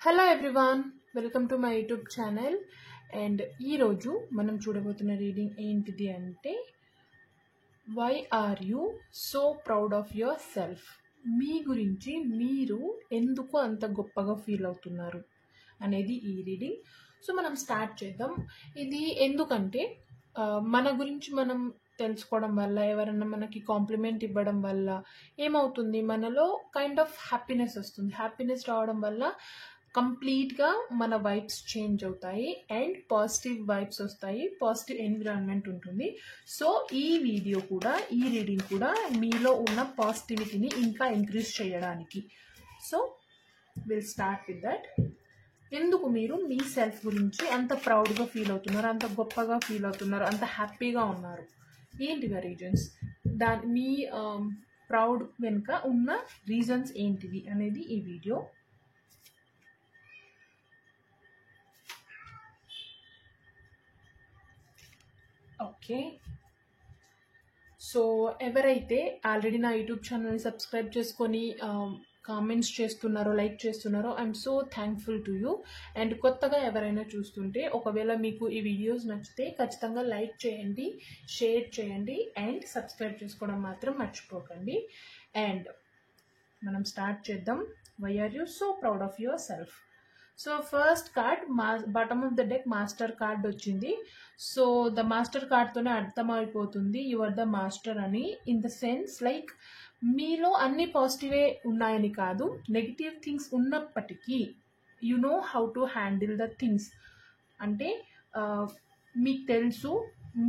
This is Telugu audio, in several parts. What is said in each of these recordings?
Hello everyone, welcome to my YouTube channel. And ఈరోజు మనం చూడబోతున్న రీడింగ్ ఏంటిది అంటే, why are you so proud of yourself? మీ గురించి మీరు ఎందుకు అంత గొప్పగా ఫీల్ అవుతున్నారు అనేది ఈ రీడింగ్. సో మనం స్టార్ట్ చేద్దాం. ఇది ఎందుకంటే మన గురించి మనం తెలుసుకోవడం వల్ల, ఎవరన్నా మనకి కాంప్లిమెంట్ ఇవ్వడం వల్ల ఏమవుతుంది, మనలో కైండ్ ఆఫ్ హ్యాపీనెస్ వస్తుంది. హ్యాపీనెస్ రావడం వల్ల కంప్లీట్గా మన వైబ్స్ చేంజ్ అవుతాయి అండ్ పాజిటివ్ వైబ్స్ వస్తాయి, పాజిటివ్ ఎన్విరాన్మెంట్ ఉంటుంది. సో ఈ వీడియో కూడా, ఈ రీడింగ్ కూడా మీలో ఉన్న పాజిటివిటీని ఇంకా ఇంక్రీజ్ చేయడానికి. So will start with that. ఎందుకు మీరు మీ సెల్ఫ్ గురించి అంత ప్రౌడ్గా ఫీల్ అవుతున్నారు, అంత గొప్పగా ఫీల్ అవుతున్నారు, అంత హ్యాపీగా ఉన్నారు? ఏంటివి రీజన్స్? మీ ప్రౌడ్ వెనుక ఉన్న రీజన్స్ ఏంటివి అనేది ఈ వీడియో. ఓకే, సో ఎవరైతే ఆల్రెడీ నా యూట్యూబ్ ఛానల్ని సబ్స్క్రైబ్ చేసుకొని కామెంట్స్ చేస్తున్నారో, లైక్ చేస్తున్నారో, I'm so thankful to you. And కొత్తగా ఎవరైనా చూస్తుంటే, ఒకవేళ మీకు ఈ వీడియోస్ నచ్చితే ఖచ్చితంగా లైక్ చేయండి, షేర్ చేయండి అండ్ సబ్స్క్రైబ్ చేసుకోవడం మాత్రం మర్చిపోకండి. అండ్ మనం స్టార్ట్ చేద్దాం. Why are you so proud of yourself? So first card, bottom of the deck master card వచ్చింది. సో ద మాస్టర్ కార్డ్తోనే అర్థమైపోతుంది యు ఆర్ ద మాస్టర్ అని. ఇన్ ద సెన్స్ లైక్ మీలో అన్ని పాజిటివే ఉన్నాయని కాదు, నెగిటివ్ థింగ్స్ ఉన్నప్పటికీ you know how to handle the things. అంటే మీకు తెలుసు,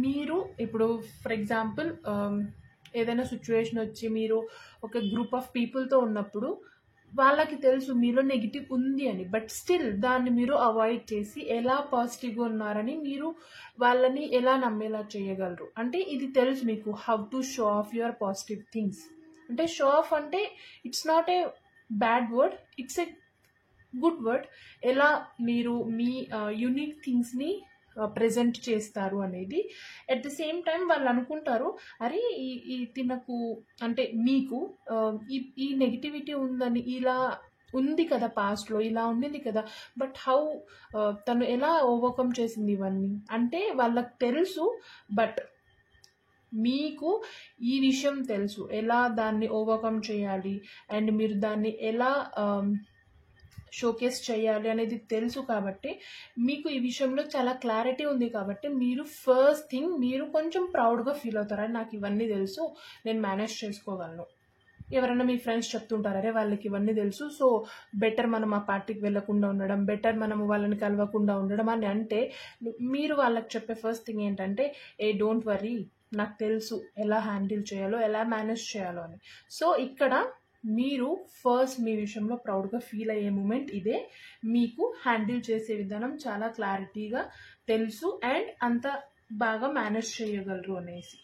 మీరు ఇప్పుడు ఫర్ ఎగ్జాంపుల్ ఏదైనా సిచ్యువేషన్ వచ్చి మీరు ఒక గ్రూప్ ఆఫ్ పీపుల్తో ఉన్నప్పుడు వాళ్ళకి తెలుసు మీలో నెగిటివ్ ఉంది అని, బట్ స్టిల్ దాన్ని మీరు అవాయిడ్ చేసి ఎలా పాజిటివ్గా ఉన్నారని మీరు వాళ్ళని ఎలా నమ్మేలా చేయగలరు. అంటే ఇది తెలుసు మీకు, how to show off your positive things. అంటే షో ఆఫ్ అంటే it's not a bad word, it's a good word. ఎలా మీరు మీ యూనిక్ థింగ్స్ని ప్రజెంట్ చేస్తారు అనేది. అట్ ద సేమ్ టైం వాళ్ళు అనుకుంటారు, అరే ఈ తినకు అంటే మీకు ఈ నెగిటివిటీ ఉందని, ఇలా ఉంది కదా పాస్ట్లో, ఇలా ఉండింది కదా, బట్ హౌ తను ఎలా ఓవర్కమ్ చేసింది ఇవన్నీ అంటే వాళ్ళకి తెలుసు. బట్ మీకు ఈ విషయం తెలుసు, ఎలా దాన్ని ఓవర్కమ్ చేయాలి అండ్ మీరు దాన్ని ఎలా షోకేస్ చేయాలి అనేది తెలుసు. కాబట్టి మీకు ఈ విషయంలో చాలా క్లారిటీ ఉంది. కాబట్టి మీరు ఫస్ట్ థింగ్ మీరు కొంచెం ప్రౌడ్గా ఫీల్ అవుతారని, నాకు ఇవన్నీ తెలుసు, నేను మేనేజ్ చేసుకోగలను. ఎవరైనా మీ ఫ్రెండ్స్ చెప్తుంటారు, అరే వాళ్ళకి ఇవన్నీ తెలుసు, సో బెటర్ మనం ఆ పార్టీకి వెళ్ళకుండా ఉండడం, బెటర్ మనం వాళ్ళని కలవకుండా ఉండడం అని అంటే, మీరు వాళ్ళకి చెప్పే ఫస్ట్ థింగ్ ఏంటంటే, ఏ డోంట్ వరీ, నాకు తెలుసు ఎలా హ్యాండిల్ చేయాలో, ఎలా మేనేజ్ చేయాలో అని. సో ఇక్కడ మీరు ఫస్ట్ మీ విషయంలో ప్రౌడ్గా ఫీల్ అయ్యే మూమెంట్ ఇదే. మీకు హ్యాండిల్ చేసే విధానం చాలా క్లారిటీగా తెలుసు అండ్ అంత బాగా మేనేజ్ చేయగలరు అనేసి.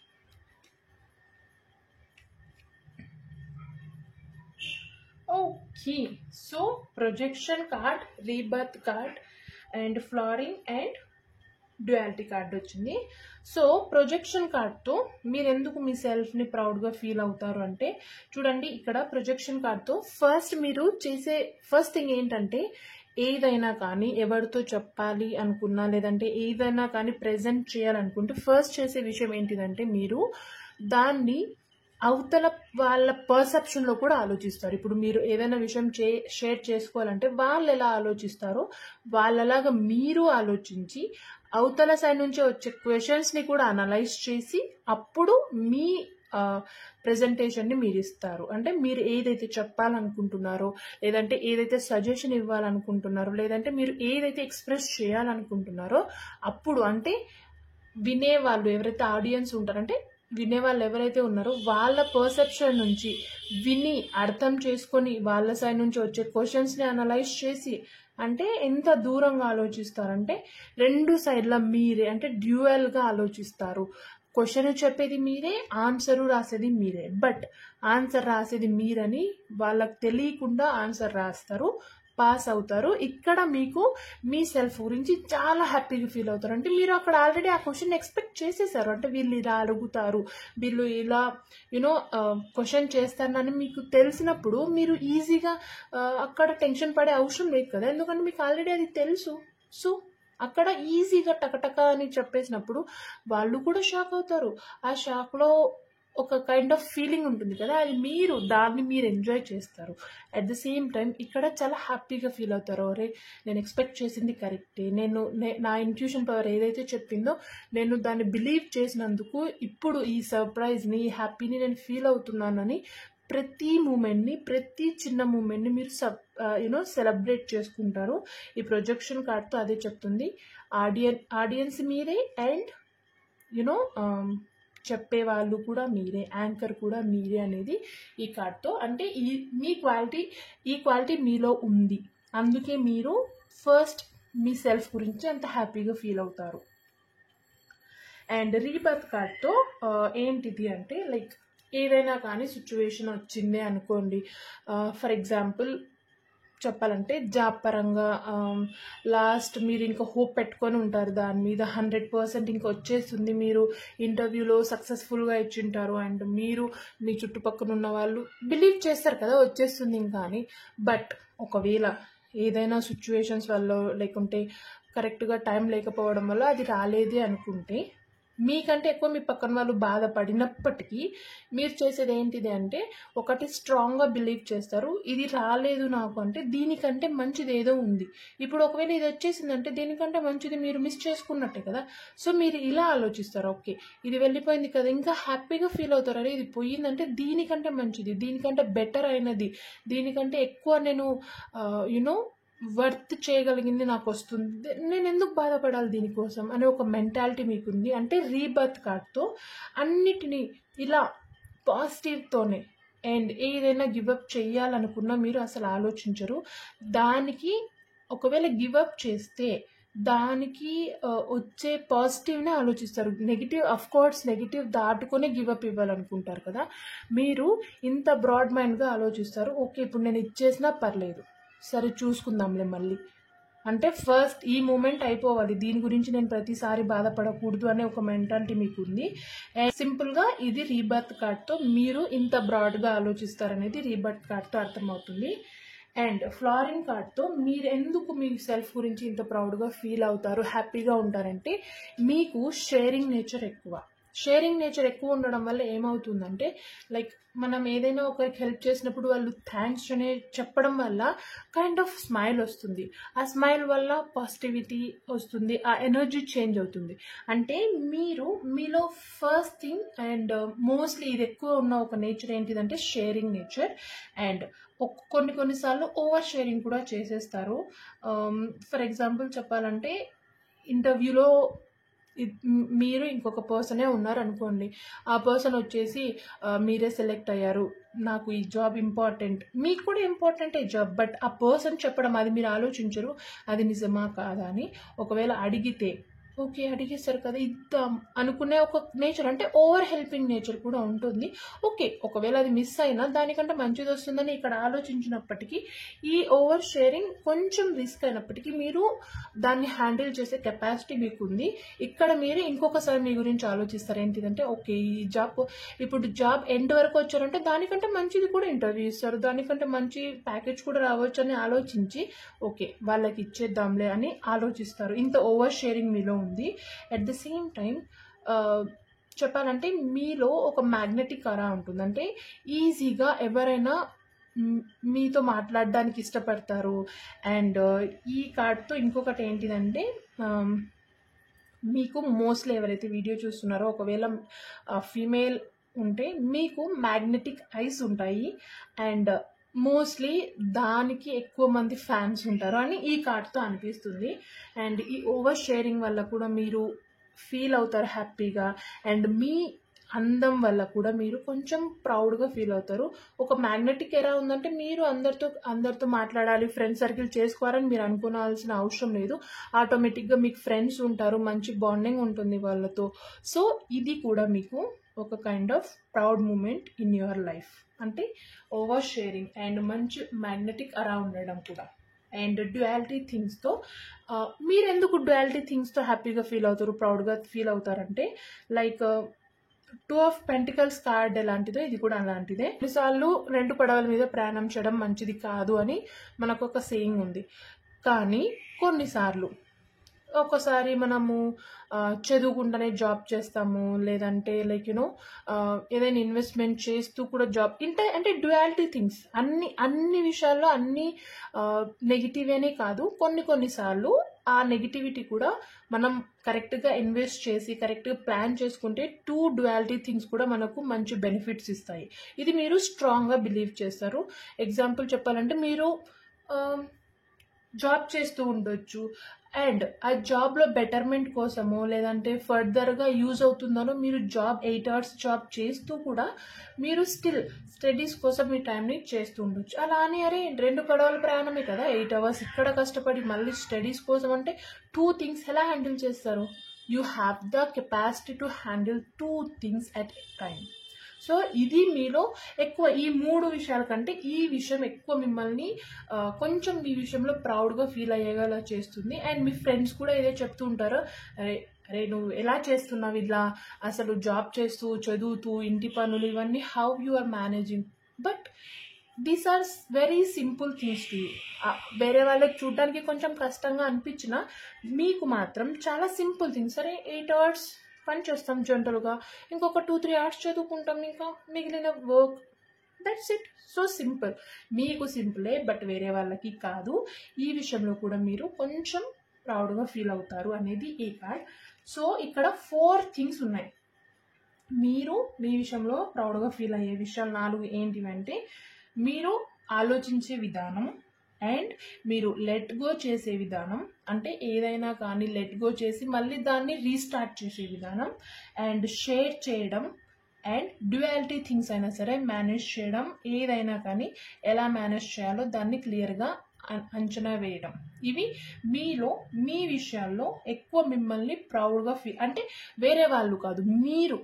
Okay, so projection card, rebirth card and flooring and duality card వచ్చింది. సో ప్రొజెక్షన్ కార్డ్తో మీరు ఎందుకు మీ సెల్ఫ్ని ప్రౌడ్గా ఫీల్ అవుతారు అంటే, చూడండి ఇక్కడ ప్రొజెక్షన్ కార్డ్తో ఫస్ట్ మీరు చేసే ఫస్ట్ థింగ్ ఏంటంటే, ఏదైనా కానీ ఎవరితో చెప్పాలి అనుకున్నా, లేదంటే ఏదైనా కానీ ప్రెజెంట్ చేయాలనుకుంటే ఫస్ట్ చేసే విషయం ఏంటిదంటే, మీరు దాన్ని అవతల వాళ్ళ పర్సెప్షన్లో కూడా ఆలోచిస్తారు. ఇప్పుడు మీరు ఏదైనా విషయం షేర్ చేసుకోవాలంటే వాళ్ళు ఎలా ఆలోచిస్తారో వాళ్ళలాగా మీరు ఆలోచించి అవతల సైడ్ నుంచి వచ్చే క్వశ్చన్స్ని కూడా అనలైజ్ చేసి అప్పుడు మీ ప్రెజెంటేషన్ని మీరు ఇస్తారు. అంటే మీరు ఏదైతే చెప్పాలనుకుంటున్నారో, లేదంటే ఏదైతే సజెషన్ ఇవ్వాలనుకుంటున్నారో, లేదంటే మీరు ఏదైతే ఎక్స్ప్రెస్ చేయాలనుకుంటున్నారో అప్పుడు, అంటే వినేవాళ్ళు ఎవరైతే ఆడియన్స్ ఉంటారంటే వినేవాళ్ళు ఎవరైతే ఉన్నారో వాళ్ళ పర్సెప్షన్ నుంచి విని అర్థం చేసుకొని వాళ్ళ సైడ్ నుంచి వచ్చే క్వశ్చన్స్ని అనలైజ్ చేసి, అంటే ఎంత దూరంగా ఆలోచిస్తారంటే రెండు సైడ్ల మీరే, అంటే డ్యూయల్గా ఆలోచిస్తారు. క్వశ్చన్ చెప్పేది మీరే, ఆన్సరు రాసేది మీరే, బట్ ఆన్సర్ రాసేది మీరని వాళ్ళకి తెలియకుండా ఆన్సర్ రాస్తారు. పాస్ అవుతారు. ఇక్కడ మీకు మీ సెల్ఫ్ గురించి చాలా హ్యాపీగా ఫీల్ అవుతారు. అంటే మీరు అక్కడ ఆల్రెడీ ఆ క్వశ్చన్ ఎక్స్పెక్ట్ చేసేసారు. అంటే వీళ్ళు ఇలా అడుగుతారు, వీళ్ళు ఇలా క్వశ్చన్ చేస్తారని మీకు తెలిసినప్పుడు మీరు ఈజీగా అక్కడ టెన్షన్ పడే అవసరం లేదు కదా, ఎందుకంటే మీకు ఆల్రెడీ అది తెలుసు. సో అక్కడ ఈజీగా టకటక అని చెప్పేసినప్పుడు వాళ్ళు కూడా షాక్ అవుతారు. ఆ షాక్లో ఒక కైండ్ ఆఫ్ ఫీలింగ్ ఉంటుంది కదా, అది దాన్ని మీరు ఎంజాయ్ చేస్తారు. అట్ ద సేమ్ టైం ఇక్కడ చాలా హ్యాపీగా ఫీల్ అవుతారు. అరే నేను ఎక్స్పెక్ట్ చేసింది కరెక్టే, నా ఇంట్యూషన్ పవర్ ఏదైతే చెప్పిందో నేను దాన్ని బిలీవ్ చేసినందుకు ఇప్పుడు ఈ సర్ప్రైజ్ని, ఈ హ్యాపీని నేను ఫీల్ అవుతున్నానని ప్రతి మూమెంట్ని, ప్రతి చిన్న మూమెంట్ని మీరు సెలబ్రేట్ చేసుకుంటారు. ఈ ప్రొజెక్షన్ కార్డ్తో అదే చెప్తుంది. ఆడియన్స్ మీరే అండ్ చెప్పేవాళ్ళు కూడా మీరే, యాంకర్ కూడా మీరే అనేది ఈ కార్డ్తో. అంటే ఈ క్వాలిటీ మీలో ఉంది, అందుకే మీరు ఫస్ట్ మీ సెల్ఫ్ గురించి అంత హ్యాపీగా ఫీల్ అవుతారు. అండ్ రీబర్త్ కార్డ్తో ఏంటిది అంటే లైక్ ఏదైనా కానీ సిచ్యువేషన్ వచ్చిందే అనుకోండి, ఫర్ ఎగ్జాంపుల్ చెప్పాలంటే జాబ్ పరంగా లాస్ట్ మీరు ఇంకా హోప్ పెట్టుకొని ఉంటారు దాని మీద, 100% ఇంకా వచ్చేస్తుంది, మీరు ఇంటర్వ్యూలో సక్సెస్ఫుల్గా ఇచ్చింటారు అండ్ మీరు మీ చుట్టుపక్కల ఉన్న వాళ్ళు బిలీవ్ చేస్తారు కదా వచ్చేస్తుంది ఇంకా అని. బట్ ఒకవేళ ఏదైనా సిచ్యువేషన్స్ వల్ల లేకుంటే కరెక్ట్గా టైం లేకపోవడం వల్ల అది రాలేదే అనుకుంటే, మీకంటే ఎక్కువ మీ పక్కన వాళ్ళు బాధపడినప్పటికీ మీరు చేసేది ఏంటిది అంటే ఒకటి స్ట్రాంగ్గా బిలీవ్ చేస్తారు, ఇది రాలేదు నాకు అంటే దీనికంటే మంచిది ఏదో ఉంది. ఇప్పుడు ఒకవేళ ఇది వచ్చేసిందంటే దీనికంటే మంచిది మీరు మిస్ చేసుకున్నట్టే కదా. సో మీరు ఇలా ఆలోచిస్తారు, ఓకే ఇది వెళ్ళిపోయింది కదా, ఇంకా హ్యాపీగా ఫీల్ అవుతారు. అరే ఇది పోయిందంటే దీనికంటే మంచిది, దీనికంటే బెటర్ అయినది, దీనికంటే ఎక్కువ నేను వర్త్ చేయగలిగింది నాకు వస్తుంది, నేను ఎందుకు బాధపడాలి దీనికోసం అనే ఒక మెంటాలిటీ మీకుంది. అంటే రీబర్త్ కార్డ్తో అన్నిటినీ ఇలా పాజిటివ్తోనే, అండ్ ఏదైనా గివప్ చేయాలనుకున్నా మీరు అసలు ఆలోచించరు. దానికి ఒకవేళ గివప్ చేస్తే దానికి వచ్చే పాజిటివ్నే ఆలోచిస్తారు. నెగిటివ్ దాటుకొని గివప్ ఇవ్వాలనుకుంటారు కదా, మీరు ఇంత బ్రాడ్ మైండ్గా ఆలోచిస్తారు. ఓకే ఇప్పుడు నేను ఇచ్చేసినా పర్లేదు, సరే చూసుకుందాంలే మళ్ళీ, అంటే ఫస్ట్ ఈ మూమెంట్ అయిపోవాలి, దీని గురించి నేను ప్రతిసారి బాధపడకూడదు అనే ఒక మెంటాలిటీ మీకు ఉంది. సింపుల్గా ఇది రీబర్త్ కార్డ్తో మీరు ఇంత బ్రాడ్గా ఆలోచిస్తారనేది రీబర్త్ కార్డ్తో అర్థమవుతుంది. అండ్ ఫ్లారింగ్ కార్డ్తో మీరు ఎందుకు మీ సెల్ఫ్ గురించి ఇంత ప్రౌడ్గా ఫీల్ అవుతారు, హ్యాపీగా ఉంటారంటే మీకు షేరింగ్ నేచర్ ఎక్కువ ఉండడం వల్ల ఏమవుతుందంటే లైక్ మనం ఏదైనా ఒకరికి హెల్ప్ చేసినప్పుడు వాళ్ళు థ్యాంక్స్ అనే చెప్పడం వల్ల కైండ్ ఆఫ్ స్మైల్ వస్తుంది. ఆ స్మైల్ వల్ల పాజిటివిటీ వస్తుంది, ఆ ఎనర్జీ చేంజ్ అవుతుంది. అంటే మీలో ఫస్ట్ థింగ్ అండ్ మోస్ట్లీ ఇది ఎక్కువ ఉన్న ఒక నేచర్ ఏంటిదంటే షేరింగ్ నేచర్. అండ్ కొన్నిసార్లు ఓవర్ షేరింగ్ కూడా చేసేస్తారు. ఫర్ ఎగ్జాంపుల్ చెప్పాలంటే ఇంటర్వ్యూలో మీరు ఇంకొక పర్సనే ఉన్నారు అనుకోండి, ఆ పర్సన్ వచ్చేసి మీరే సెలెక్ట్ అయ్యారు, నాకు ఈ జాబ్ ఇంపార్టెంట్, మీకు కూడా ఇంపార్టెంటే జాబ్, బట్ ఆ పర్సన్ చెప్పడం అది మీరు ఆలోచించరు అది నిజమా కాదా అని. ఒకవేళ అడిగితే ఓకే అడిగేస్తారు కదా ఇద్దాం అనుకునే ఒక నేచర్, అంటే ఓవర్ హెల్పింగ్ నేచర్ కూడా ఉంటుంది. ఓకే ఒకవేళ అది మిస్ అయినా దానికంటే మంచిది వస్తుందని ఇక్కడ ఆలోచించినప్పటికీ ఈ ఓవర్ షేరింగ్ కొంచెం రిస్క్ అయినప్పటికీ మీరు దాన్ని హ్యాండిల్ చేసే కెపాసిటీ మీకు ఉంది. ఇక్కడ మీరు ఇంకొకసారి మీ గురించి ఆలోచిస్తారు ఏంటిదంటే ఓకే ఇప్పుడు జాబ్ ఎండ్ వరకు వచ్చారంటే దానికంటే మంచిది కూడా ఇంటర్వ్యూ ఇస్తారు, దానికంటే మంచి ప్యాకేజ్ కూడా రావచ్చు అని ఆలోచించి ఓకే వాళ్ళకి ఇచ్చేద్దాంలే అని ఆలోచిస్తారు. ఇంత ఓవర్ షేరింగ్ మీలో ఉంది. అట్ ద సేమ్ టైం చెప్పాలంటే మీలో ఒక మ్యాగ్నెటిక్ అరా ఉంటుంది, అంటే ఈజీగా ఎవరైనా మీతో మాట్లాడడానికి ఇష్టపడతారు. అండ్ ఈ కార్డ్తో ఇంకొకటి ఏంటిదంటే మీకు మోస్ట్లీ ఎవరైతే వీడియో చూస్తున్నారో ఒకవేళ ఫీమేల్ ఉంటే మీకు మ్యాగ్నెటిక్ ఐస్ ఉంటాయి అండ్ మోస్ట్లీ దానికి ఎక్కువ మంది ఫ్యాన్స్ ఉంటారు అని ఈ కార్డ్తో అనిపిస్తుంది. అండ్ ఈ ఓవర్ షేరింగ్ వల్ల కూడా మీరు ఫీల్ అవుతారు హ్యాపీగా, అండ్ మీ అందం వల్ల కూడా మీరు కొంచెం ప్రౌడ్గా ఫీల్ అవుతారు. ఒక మ్యాగ్నెటిక్ ఎలా ఉందంటే మీరు అందరితో మాట్లాడాలి, ఫ్రెండ్ సర్కిల్ చేసుకోవాలని మీరు అనుకోవాల్సిన అవసరం లేదు, ఆటోమేటిక్గా మీకు ఫ్రెండ్స్ ఉంటారు, మంచి బాండింగ్ ఉంటుంది వాళ్ళతో. సో ఇది కూడా మీకు ఒక kind of proud moment in your life, అంటే ఓవర్ షేరింగ్ అండ్ మంచి మ్యాగ్నెటిక్ అరా ఉండడం కూడా. అండ్ డ్యుయాలిటీ థింగ్స్తో మీరు ఎందుకు డ్యుయాలిటీ థింగ్స్తో హ్యాపీగా ఫీల్ అవుతారు, ప్రౌడ్గా ఫీల్ అవుతారంటే లైక్ 2 ఆఫ్ పెంటికల్స్ కార్డ్ ఎలాంటిదో ఇది కూడా అలాంటిదే. కొన్నిసార్లు 2 పడవల మీద ప్రయాణం చేయడం మంచిది కాదు అని మనకు ఒక సేయింగ్ ఉంది. కానీ కొన్నిసార్లు ఒక్కసారి మనము చదువుకుంటూనే జాబ్ చేస్తాము, లేదంటే లైక్ ఏదైనా ఇన్వెస్ట్మెంట్ చేస్తూ కూడా జాబ్ అంటే డ్యుయాలిటీ థింగ్స్ అన్ని విషయాల్లో అన్ని నెగిటివేనే కాదు, కొన్నిసార్లు ఆ నెగిటివిటీ కూడా మనం కరెక్ట్గా ఇన్వెస్ట్ చేసి కరెక్ట్గా ప్లాన్ చేసుకుంటే 2 డ్యుయాలిటీ థింగ్స్ కూడా మనకు మంచి బెనిఫిట్స్ ఇస్తాయి. ఇది మీరు స్ట్రాంగ్గా బిలీవ్ చేస్తారు. ఎగ్జాంపుల్ చెప్పాలంటే మీరు జాబ్ చేస్తూ ఉండొచ్చు అండ్ ఆ జాబ్లో బెటర్మెంట్ కోసమో లేదంటే ఫర్దర్గా యూజ్ అవుతుందనో మీరు 8 అవర్స్ జాబ్ చేస్తూ కూడా మీరు స్టిల్ స్టడీస్ కోసం మీ టైంని చేస్తూ ఉండొచ్చు. అలా అని అరే 2 పడవల ప్రయాణమే కదా 8 అవర్స్ ఇక్కడ కష్టపడి మళ్ళీ స్టడీస్ కోసం అంటే 2 థింగ్స్ ఎలా హ్యాండిల్ చేస్తారు? You have the capacity to handle 2 things at a time. So ఇది మీలో ఎక్కువ ఈ 3 విషయాల కంటే ఈ విషయం ఎక్కువ మిమ్మల్ని కొంచెం ఈ విషయంలో ప్రౌడ్గా ఫీల్ అయ్యేలా చేస్తుంది. అండ్ మీ ఫ్రెండ్స్ కూడా ఇదే చెప్తూ ఉంటారు, అరే నువ్వు ఎలా చేస్తున్నావు ఇలా, అసలు జాబ్ చేస్తూ చదువుతూ ఇంటి పనులు ఇవన్నీ how you are managing. But these are very simple things to you. వేరే వాళ్ళకి చూడడానికి కొంచెం కష్టంగా అనిపించినా మీకు మాత్రం చాలా సింపుల్ థింగ్స్. సరే 8 అవర్స్ పని చేస్తాం జనరల్గా, ఇంకొక 2-3 అవర్స్ చదువుకుంటాం, ఇంకా మిగిలిన work, that's it. So simple, మీకు సింపులే బట్ వేరే వాళ్ళకి కాదు. ఈ విషయంలో కూడా మీరు కొంచెం ప్రౌడ్గా ఫీల్ అవుతారు అనేది ఈ కార్డ్. సో ఇక్కడ 4 థింగ్స్ ఉన్నాయి మీరు మీ విషయంలో ప్రౌడ్గా ఫీల్ అయ్యే విషయాలు. 4 ఏంటివంటే మీరు ఆలోచించే విధానం, అండ్ మీరు లెట్ గో చేసే విధానం, అంటే ఏదైనా కానీ లెట్ గో చేసి మళ్ళీ దాన్ని రీస్టార్ట్ చేసే విధానం, అండ్ షేర్ చేయడం, అండ్ డ్యుయాలిటీ థింగ్స్ అయినా సరే మేనేజ్ చేయడం, ఏదైనా కానీ ఎలా మేనేజ్ చేయాలో దాన్ని క్లియర్గా అంచనా వేయడం. ఇవి మీలో మీ విషయాల్లో ఎక్కువ మిమ్మల్ని ప్రౌడ్గా అంటే వేరే వాళ్ళు కాదు మీరు.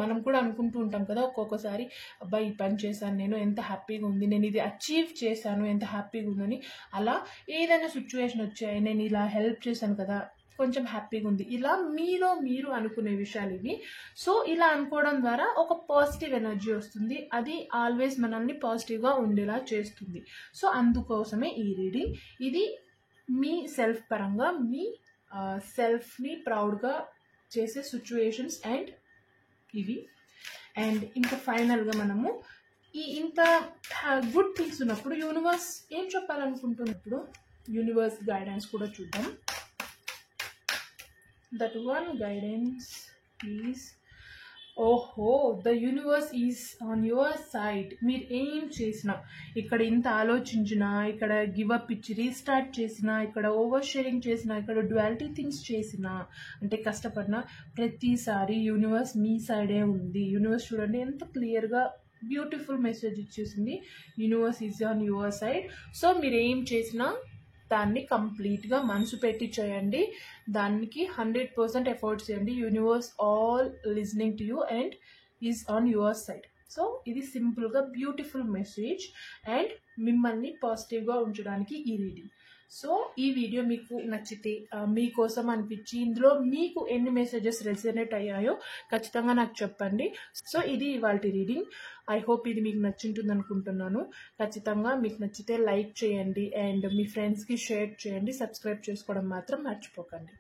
మనం కూడా అనుకుంటూ ఉంటాం కదా ఒక్కొక్కసారి, అబ్బాయి ఈ పని చేశాను నేను, ఎంత హ్యాపీగా ఉంది, నేను ఇది అచీవ్ చేశాను, ఎంత హ్యాపీగా ఉందని. అలా ఏదైనా సిచ్యువేషన్ వచ్చాయి, నేను ఇలా హెల్ప్ చేశాను కదా కొంచెం హ్యాపీగా ఉంది, ఇలా మీలో మీరు అనుకునే విషయాలు ఇవి. సో ఇలా అనుకోవడం ద్వారా ఒక పాజిటివ్ ఎనర్జీ వస్తుంది, అది ఆల్వేస్ మనల్ని పాజిటివ్గా ఉండేలా చేస్తుంది. సో అందుకోసమే ఈ రీడింగ్. ఇది మీ సెల్ఫ్ పరంగా మీ సెల్ఫ్ని ప్రౌడ్గా చేసే సిచ్యువేషన్స్ అండ్ ఇవి. అండ్ ఇంకా ఫైనల్గా మనము ఇంత గుడ్ థింగ్స్ ఉన్నప్పుడు యూనివర్స్ ఏం చెప్పాలనుకుంటున్నప్పుడు యూనివర్స్ గైడెన్స్ కూడా చూద్దాం. That one guidance please. ఓహో, the universe is on your side. మీరు ఏం చేసినా, ఇక్కడ ఇంత ఆలోచించినా, ఇక్కడ గివ్ అప్ ఇచ్చి రీస్టార్ట్ చేసినా, ఇక్కడ ఓవర్ షేరింగ్ చేసినా, ఇక్కడ డ్యుయాలిటీ థింగ్స్ చేసినా, అంటే కష్టపడినా, ప్రతిసారి యూనివర్స్ మీ సైడే ఉంది. యూనివర్స్ చూడండి ఎంత క్లియర్గా బ్యూటిఫుల్ మెసేజ్ ఇచ్చేసింది, universe is on your side. So మీరు ఏం చేసినా దాన్ని కంప్లీట్గా మనసు పెట్టి చేయండి, దానికి 100% ఎఫర్ట్స్ చేయండి. Universe all listening to you and is on your side. So ఇది సింపుల్గా బ్యూటిఫుల్ మెసేజ్ అండ్ మిమ్మల్ని పాజిటివ్గా ఉంచడానికి ఈ రీడింగ్. సో ఈ వీడియో మీకు నచ్చితే, మీకోసం అనిపించి ఇందులో మీకు ఎన్ని మెసేజెస్ రెసనేట్ అయ్యాయో ఖచ్చితంగా నాకు చెప్పండి. సో ఇది ఇవాల్టి రీడింగ్. ఐ హోప్ ఇది మీకు నచ్చింటుంది అనుకుంటున్నాను. ఖచ్చితంగా మీకు నచ్చితే లైక్ చేయండి అండ్ మీ ఫ్రెండ్స్కి షేర్ చేయండి. సబ్స్క్రైబ్ చేసుకోవడం మాత్రం మర్చిపోకండి.